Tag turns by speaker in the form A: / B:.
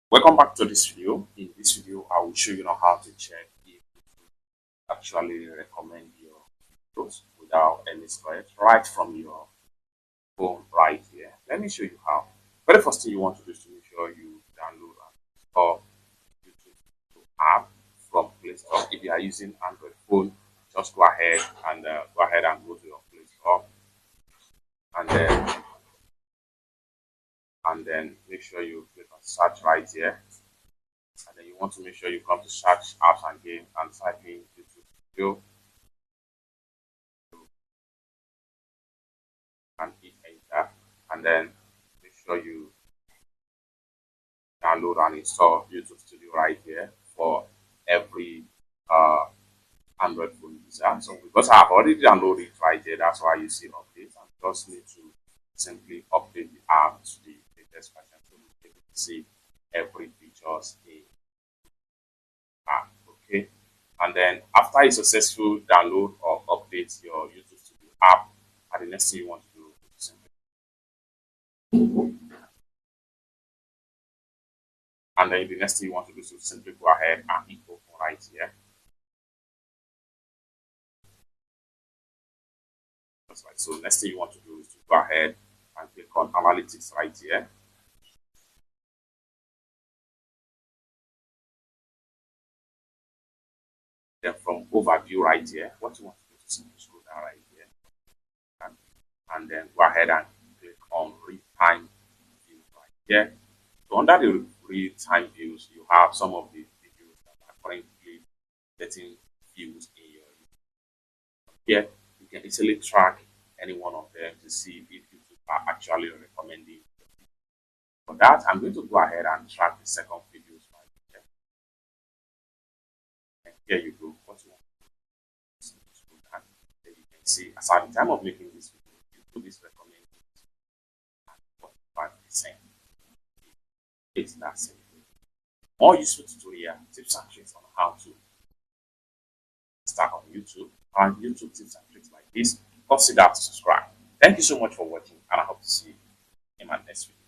A: Welcome back to this video. In this video, I will show you now how to check if YouTube actually recommend your videos without any stress right from your phone right here. Let me show you how. Very first thing you want to do is to make sure you download and install YouTube app from Play Store. If you are using Android phone, just go ahead and go to your Play Store and then make sure you click on search right here. And then you want to make sure you come to search apps and games and type in YouTube Studio and hit enter. And then make sure you download and install YouTube Studio right here for every Android phone user. So because I have already downloaded it right there, that's why you see updates. I just need to simply update the app to the latest version so you can see every features in app. Okay. And then after a successful download or update your YouTube Studio app, and the next thing you want to do is simply go ahead and hit open right here. That's right. So next thing you want to do is to go ahead and click on analytics right here. Then from overview right here, what you want to do is simply scroll down right here and then go ahead and click on real-time view right here. So under the real-time views, you have some of the videos that are currently getting views in your YouTube. Here, you can easily track any one of them to see if YouTube are actually recommending. For that, I'm going to go ahead and track the second videos right here. And here you go. What you want to do is scroll down. Then you can see as at the time of making this video, YouTube is recommending at 45%. It's that simple. More useful tutorial, tips and tricks on how to start on YouTube and YouTube tips and tricks like this. Consider to subscribe. Thank you so much for watching, and I hope to see you in my next video.